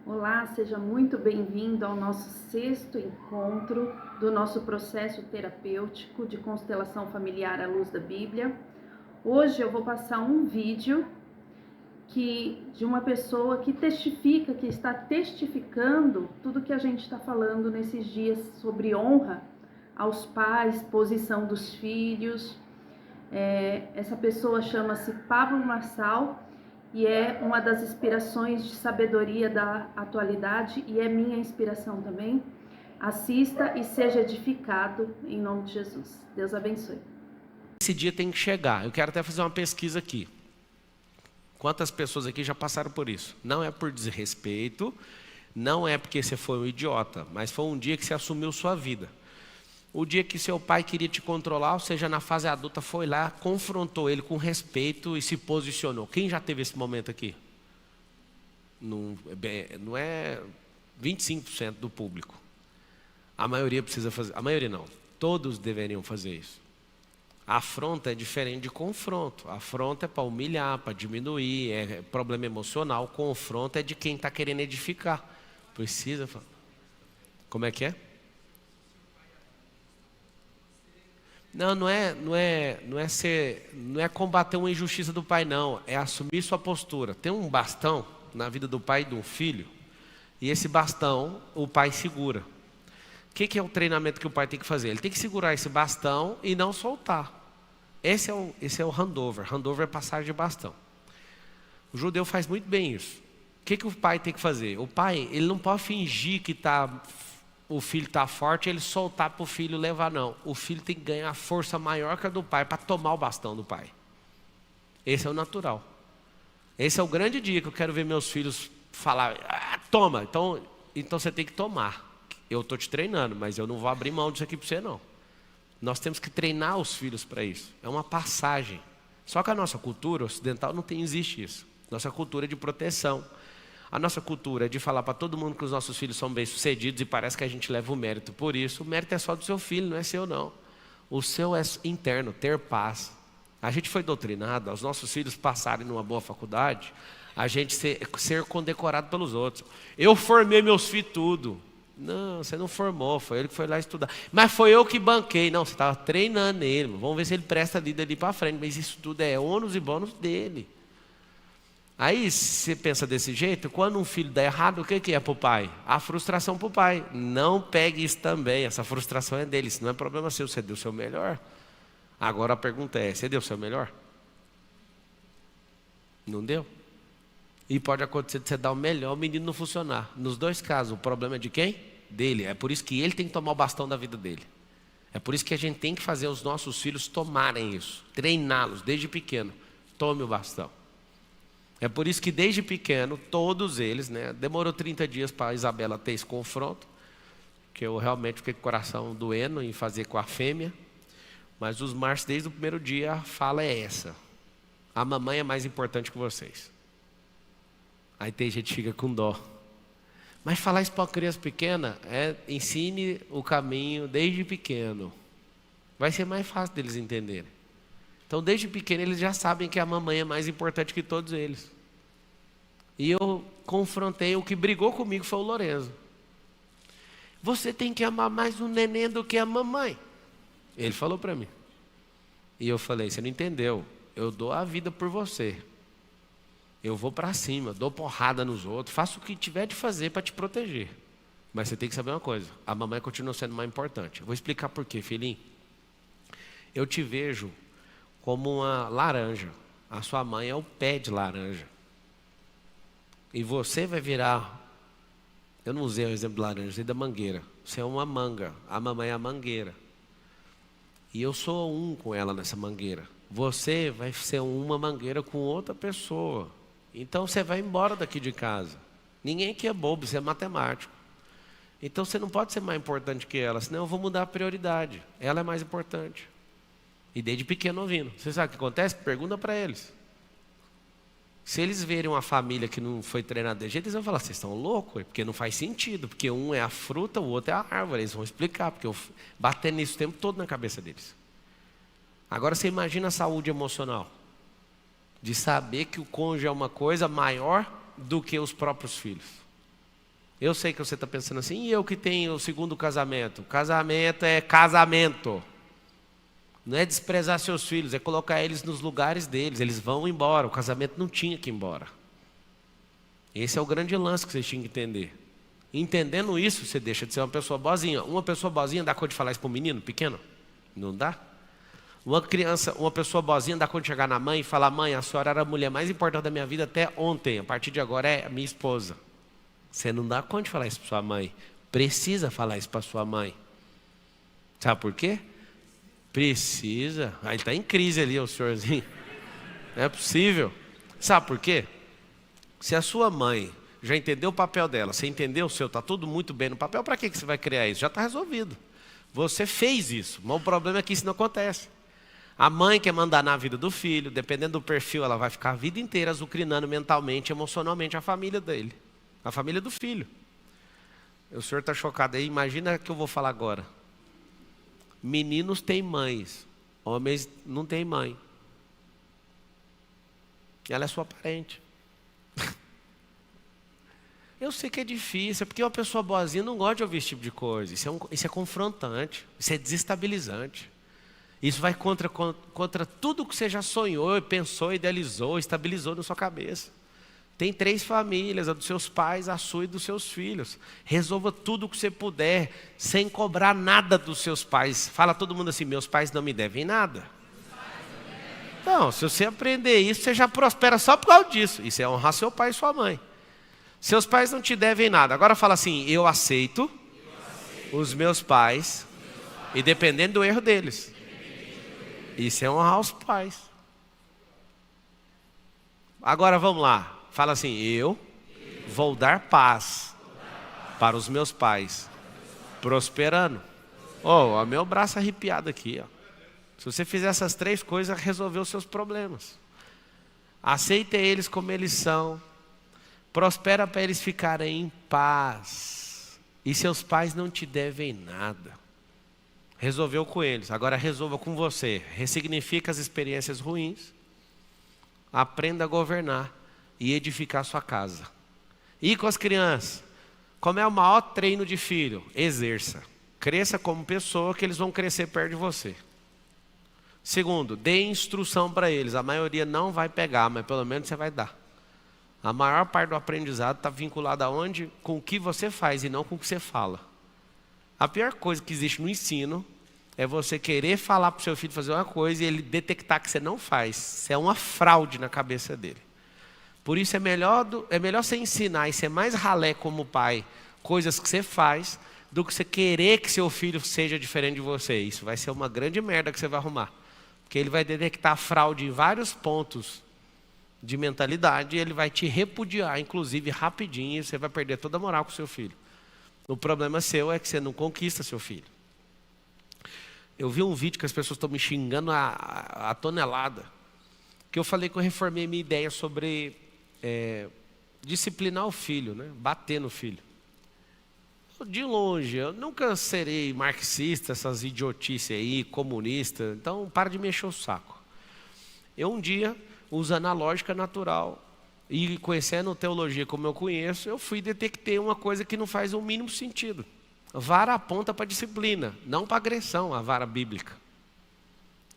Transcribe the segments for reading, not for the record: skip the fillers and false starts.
Olá, seja muito bem-vindo ao nosso sexto encontro do nosso processo terapêutico de constelação familiar à luz da Bíblia. Hoje eu vou passar um vídeo de uma pessoa que testifica, que está testificando tudo que a gente está falando nesses dias sobre honra aos pais, posição dos filhos. Essa pessoa chama-se Pablo Marçal e é uma das inspirações de sabedoria da atualidade e é minha inspiração também. Assista e seja edificado em nome de Jesus. Deus abençoe. Esse dia tem que chegar. Eu quero até fazer uma pesquisa aqui. Quantas pessoas aqui já passaram por isso? Não é por desrespeito, não é porque você foi um idiota, mas foi um dia que você assumiu sua vida. O dia que seu pai queria te controlar, ou seja, na fase adulta, foi lá, confrontou ele com respeito e se posicionou. Quem já teve esse momento aqui? Não é 25% do público. A maioria precisa fazer, a maioria não, todos deveriam fazer isso. A afronta é diferente de confronto. A afronta é para humilhar, para diminuir, é problema emocional. O confronto é de quem está querendo edificar. Precisa falar. Como é que é? Não é combater uma injustiça do pai, não. É assumir sua postura. Tem um bastão na vida do pai e do filho, e esse bastão o pai segura. O que é o treinamento que o pai tem que fazer? Ele tem que segurar esse bastão e não soltar. Esse é o handover. Handover é passagem de bastão. O judeu faz muito bem isso. O que o pai tem que fazer? O pai, ele não pode fingir que o filho está forte e ele soltar para o filho levar, não. O filho tem que ganhar força maior que a do pai para tomar o bastão do pai. Esse é o natural. Esse é o grande dia que eu quero ver meus filhos falar, toma, então você tem que tomar. Eu estou te treinando, mas eu não vou abrir mão disso aqui para você, não. Nós temos que treinar os filhos para isso. É uma passagem. Só que a nossa cultura ocidental não existe isso. Nossa cultura é de proteção. A nossa cultura é de falar para todo mundo que os nossos filhos são bem-sucedidos e parece que a gente leva o mérito por isso. O mérito é só do seu filho, não é seu, não. O seu é interno, ter paz. A gente foi doutrinado, aos nossos filhos passarem numa boa faculdade, a gente ser condecorado pelos outros. Eu formei meus filhos tudo. Não, você não formou, foi ele que foi lá estudar. Mas foi eu que banquei. Não, você estava treinando ele. Vamos ver se ele presta ali dali para frente. Mas isso tudo é ônus e bônus dele. Aí você pensa desse jeito, quando um filho dá errado, o que é para o pai? A frustração para o pai. Não pegue isso também, essa frustração é dele. Isso não é problema seu, você deu o seu melhor. Agora a pergunta é, você deu o seu melhor? Não deu? E pode acontecer de você dar o melhor, o menino não funcionar. Nos dois casos, o problema é de quem? Dele. É por isso que ele tem que tomar o bastão da vida dele. É por isso que a gente tem que fazer os nossos filhos tomarem isso. Treiná-los desde pequeno. Tome o bastão. É por isso que desde pequeno, todos eles, demorou 30 dias para a Isabela ter esse confronto, que eu realmente fiquei com o coração doendo em fazer com a fêmea. Mas os machos, desde o primeiro dia, a fala é essa. A mamãe é mais importante que vocês. Aí tem gente que fica com dó. Mas falar isso para uma criança pequena ensine o caminho desde pequeno. Vai ser mais fácil deles entenderem. Então desde pequeno eles já sabem que a mamãe é mais importante que todos eles. E eu confrontei, o que brigou comigo foi o Lorenzo. Você tem que amar mais o neném do que a mamãe. Ele falou para mim. E eu falei, você não entendeu. Eu dou a vida por você. Eu vou para cima, dou porrada nos outros, faço o que tiver de fazer para te proteger. Mas você tem que saber uma coisa, a mamãe continua sendo mais importante. Eu vou explicar por quê, filhinho. Eu te vejo como uma laranja. A sua mãe é o pé de laranja. E você vai virar... Eu não usei o exemplo de laranja, usei da mangueira. Você é uma manga, a mamãe é a mangueira. E eu sou um com ela nessa mangueira. Você vai ser uma mangueira com outra pessoa. Então você vai embora daqui de casa. Ninguém aqui é bobo, você é matemático. Então você não pode ser mais importante que ela, senão eu vou mudar a prioridade. Ela é mais importante. E desde pequeno ouvindo. Você sabe o que acontece? Pergunta para eles. Se eles verem uma família que não foi treinada desse jeito, eles vão falar, vocês estão loucos? Porque não faz sentido. Porque um é a fruta, o outro é a árvore. Eles vão explicar, porque eu batendo nisso o tempo todo na cabeça deles. Agora você imagina a saúde emocional. De saber que o cônjuge é uma coisa maior do que os próprios filhos. Eu sei que você está pensando assim, e eu que tenho o segundo casamento? Casamento é casamento. Não é desprezar seus filhos, é colocar eles nos lugares deles. Eles vão embora, o casamento não tinha que ir embora. Esse é o grande lance que vocês tinham que entender. Entendendo isso, você deixa de ser uma pessoa boazinha. Uma pessoa boazinha dá conta de falar isso para um menino pequeno? Não dá? Uma criança, uma pessoa boazinha dá conta de chegar na mãe e falar: mãe, a senhora era a mulher mais importante da minha vida até ontem, a partir de agora é a minha esposa. Você não dá conta de falar isso para sua mãe. Precisa falar isso para sua mãe. Sabe por quê? Precisa. Ele está em crise ali, o senhorzinho. Não é possível. Sabe por quê? Se a sua mãe já entendeu o papel dela, você entendeu o seu, está tudo muito bem no papel, para que você vai criar isso? Já está resolvido. Você fez isso, mas o problema é que isso não acontece. A mãe quer mandar na vida do filho, dependendo do perfil, ela vai ficar a vida inteira azucrinando mentalmente, emocionalmente a família dele, a família do filho. O senhor está chocado aí, imagina o que eu vou falar agora. Meninos têm mães, homens não têm mãe. Ela é sua parente. Eu sei que é difícil, é porque uma pessoa boazinha não gosta de ouvir esse tipo de coisa. Isso é confrontante, isso é desestabilizante. Isso vai contra tudo que você já sonhou, pensou, idealizou, estabilizou na sua cabeça. Tem 3 famílias, a dos seus pais, a sua e dos seus filhos. Resolva tudo o que você puder, sem cobrar nada dos seus pais. Fala todo mundo assim: meus pais não me devem nada. Não, se você aprender isso, você já prospera só por causa disso. Isso é honrar seu pai e sua mãe. Seus pais não te devem nada. Agora fala assim: eu aceito os meus pais, e dependendo do erro deles. Isso é honrar os pais. Agora vamos lá. Fala assim: eu vou dar paz para os meus pais, prosperando. Oh, meu braço arrepiado aqui, ó. Se você fizer essas 3 coisas, resolveu os seus problemas. Aceita eles como eles são. Prospera para eles ficarem em paz. E seus pais não te devem nada. Resolveu com eles, agora resolva com você. Ressignifica as experiências ruins. Aprenda a governar e edificar sua casa. E com as crianças, como é o maior treino de filho? Exerça. Cresça como pessoa, que eles vão crescer perto de você. Segundo, dê instrução para eles. A maioria não vai pegar, mas pelo menos você vai dar. A maior parte do aprendizado está vinculada aonde? Com o que você faz e não com o que você fala. A pior coisa que existe no ensino é você querer falar para o seu filho fazer uma coisa e ele detectar que você não faz. Isso é uma fraude na cabeça dele. Por isso é melhor você ensinar e ser mais ralé como pai, coisas que você faz, do que você querer que seu filho seja diferente de você. Isso vai ser uma grande merda que você vai arrumar. Porque ele vai detectar fraude em vários pontos de mentalidade e ele vai te repudiar, inclusive rapidinho, e você vai perder toda a moral com seu filho. O problema seu é que você não conquista seu filho. Eu vi um vídeo que as pessoas estão me xingando a tonelada, que eu falei que eu reformei minha ideia sobre disciplinar o filho, né? Bater no filho. De longe, eu nunca serei marxista, essas idiotices aí, comunista, então para de me encher o saco. Eu um dia, usando a lógica natural e conhecendo teologia como eu conheço, eu fui detectar uma coisa que não faz o mínimo sentido. Vara aponta para disciplina, não para agressão, a vara bíblica.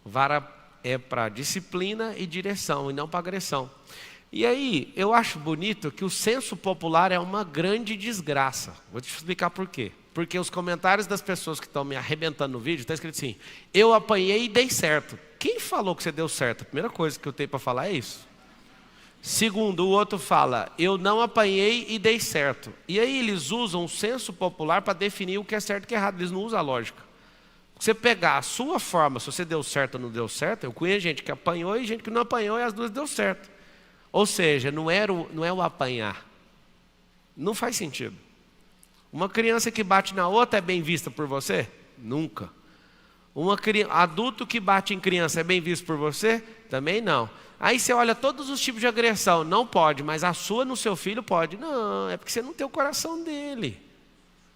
Vara é para disciplina e direção, e não para agressão. E aí, eu acho bonito que o senso popular é uma grande desgraça. Vou te explicar por quê. Porque os comentários das pessoas que estão me arrebentando no vídeo, está escrito assim: eu apanhei e dei certo. Quem falou que você deu certo? A primeira coisa que eu tenho para falar é isso. Segundo, o outro fala: eu não apanhei e dei certo. E aí eles usam o senso popular para definir o que é certo e o que é errado. Eles não usam a lógica. Você pegar a sua forma, se você deu certo ou não deu certo, eu conheço gente que apanhou e gente que não apanhou e as duas deu certo. Ou seja, não é o apanhar. Não faz sentido. Uma criança que bate na outra é bem vista por você? Nunca. Adulto que bate em criança é bem visto por você? Também não. Aí você olha todos os tipos de agressão. Não pode, mas a sua no seu filho pode. Não, é porque você não tem o coração dele.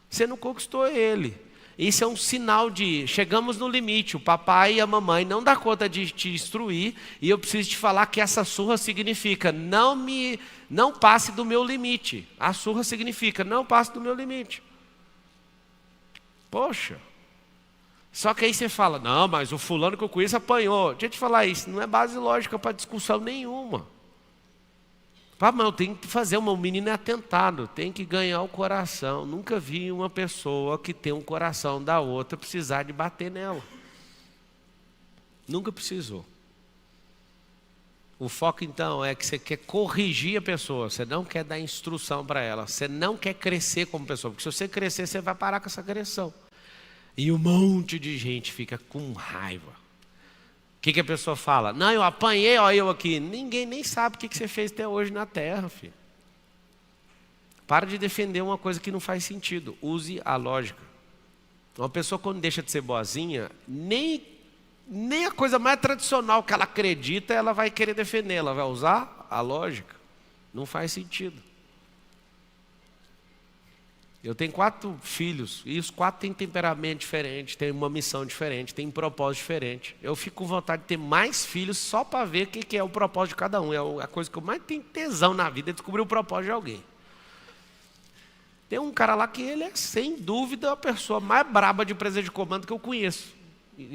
Você não conquistou ele. Isso é um sinal de chegamos no limite. O papai e a mamãe não dão conta de te instruir. E eu preciso te falar que essa surra significa não passe do meu limite. A surra significa não passe do meu limite. Poxa. Só que aí você fala, não, mas o fulano que eu conheço apanhou. Deixa eu te falar isso, não é base lógica para discussão nenhuma. Mas eu tenho que fazer, um menino é atentado, tem que ganhar o coração. Nunca vi uma pessoa que tem um coração da outra precisar de bater nela. Nunca precisou. O foco então é que você quer corrigir a pessoa, você não quer dar instrução para ela, você não quer crescer como pessoa, porque se você crescer, você vai parar com essa agressão. E um monte de gente fica com raiva. O que a pessoa fala? Não, eu apanhei, ó, eu aqui. Ninguém nem sabe o que você fez até hoje na terra, filho. Para de defender uma coisa que não faz sentido. Use a lógica. Uma pessoa quando deixa de ser boazinha, nem a coisa mais tradicional que ela acredita, ela vai querer defender. Ela vai usar a lógica. Não faz sentido. Eu tenho 4 filhos, e os 4 têm temperamento diferente, têm uma missão diferente, têm um propósito diferente. Eu fico com vontade de ter mais filhos só para ver o que é o propósito de cada um. É a coisa que eu mais tenho tesão na vida, é descobrir o propósito de alguém. Tem um cara lá que ele é, sem dúvida, a pessoa mais braba de presidente de comando que eu conheço,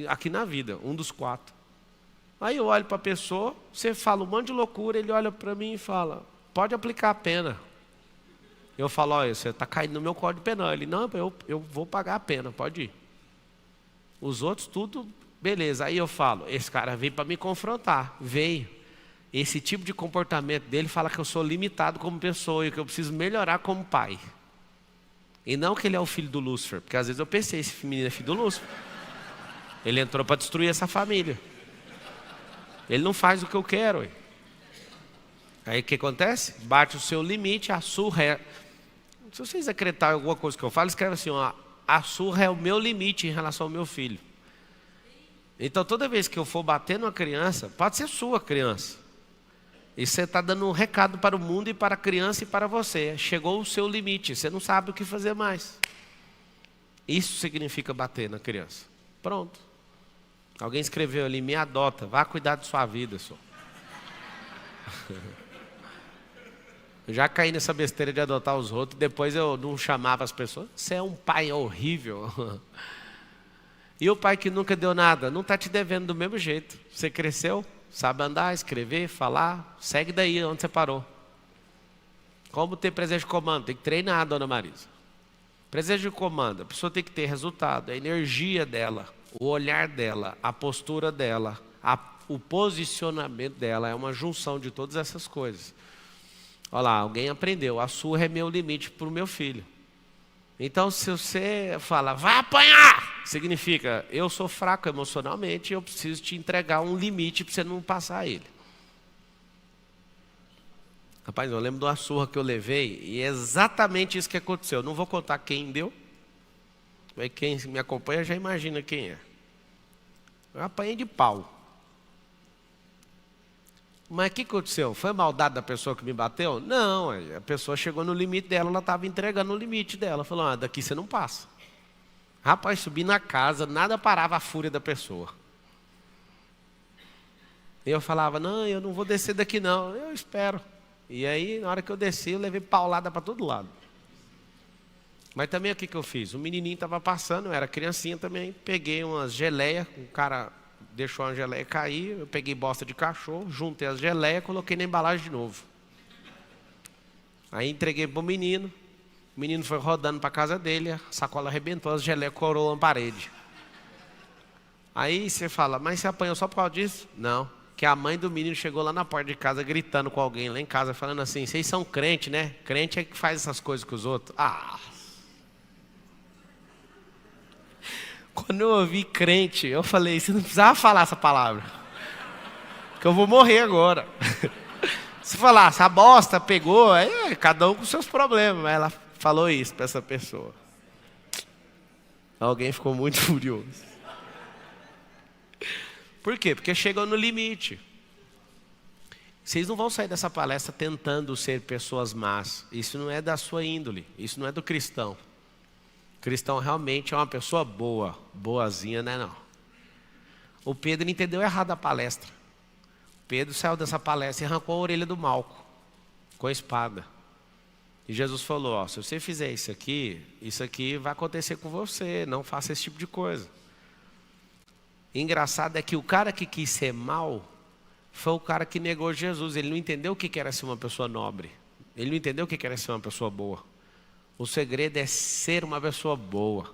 aqui na vida, um dos 4. Aí eu olho para a pessoa, você fala um monte de loucura, ele olha para mim e fala, pode aplicar a pena. Eu falo, olha, você está caindo no meu código penal. Ele, não, eu vou pagar a pena, pode ir. Os outros tudo, beleza. Aí eu falo, esse cara veio para me confrontar. Veio. Esse tipo de comportamento dele fala que eu sou limitado como pessoa e que eu preciso melhorar como pai. E não que ele é o filho do Lúcifer, porque às vezes eu pensei, esse menino é filho do Lúcifer. Ele entrou para destruir essa família. Ele não faz o que eu quero. Ué. Aí o que acontece? Bate o seu limite, a surra é... Se vocês acreditarem em alguma coisa que eu falo, escreve assim, ó, a surra é o meu limite em relação ao meu filho. Então toda vez que eu for bater numa criança, pode ser sua criança. E você está dando um recado para o mundo e para a criança e para você. Chegou o seu limite, você não sabe o que fazer mais. Isso significa bater na criança. Pronto. Alguém escreveu ali, me adota, vá cuidar de sua vida, senhor. Eu já caí nessa besteira de adotar os outros, depois eu não chamava as pessoas. Você é um pai horrível. E o pai que nunca deu nada, não está te devendo do mesmo jeito. Você cresceu, sabe andar, escrever, falar, segue daí onde você parou. Como ter presença de comando? Tem que treinar, dona Marisa. Presença de comando, a pessoa tem que ter resultado, a energia dela, o olhar dela, a postura dela, o posicionamento dela, é uma junção de todas essas coisas. Olha lá, alguém aprendeu, a surra é meu limite para o meu filho. Então se você fala, vai apanhar, significa, eu sou fraco emocionalmente, eu preciso te entregar um limite para você não passar ele. Rapaz, eu lembro de uma surra que eu levei, e é exatamente isso que aconteceu. Eu não vou contar quem deu, mas quem me acompanha já imagina quem é. Eu apanhei de pau. Mas o que aconteceu? Foi maldade da pessoa que me bateu? Não, a pessoa chegou no limite dela, ela estava entregando o limite dela. Falou, daqui você não passa. Rapaz, subi na casa, nada parava a fúria da pessoa. E eu falava, não, eu não vou descer daqui não, eu espero. E aí, na hora que eu desci, eu levei paulada para todo lado. Mas também o que eu fiz? O menininho estava passando, eu era criancinha também, peguei umas geleias, o cara deixou a geleia cair, eu peguei bosta de cachorro, juntei as geleias, coloquei na embalagem de novo. Aí entreguei para o menino foi rodando para a casa dele, a sacola arrebentou, as geleias coroam a parede. Aí você fala, mas você apanhou só por causa disso? Não, que a mãe do menino chegou lá na porta de casa gritando com alguém lá em casa, falando assim, vocês são crente, né? Crente é que faz essas coisas com os outros. Quando eu ouvi crente, eu falei, você não precisava falar essa palavra, que eu vou morrer agora. Se falar, essa bosta pegou, aí cada um com seus problemas. Mas ela falou isso para essa pessoa. Alguém ficou muito furioso. Por quê? Porque chegou no limite. Vocês não vão sair dessa palestra tentando ser pessoas más. Isso não é da sua índole, isso não é do cristão. O cristão realmente é uma pessoa boa. Boazinha, né? Não. O Pedro entendeu errado a palestra. Pedro saiu dessa palestra e arrancou a orelha do Malco com a espada. E Jesus falou, ó, se você fizer isso aqui vai acontecer com você. Não faça esse tipo de coisa. Engraçado é que o cara que quis ser mal foi o cara que negou Jesus. Ele não entendeu o que era ser uma pessoa nobre. Ele não entendeu o que era ser uma pessoa boa. O segredo é ser uma pessoa boa.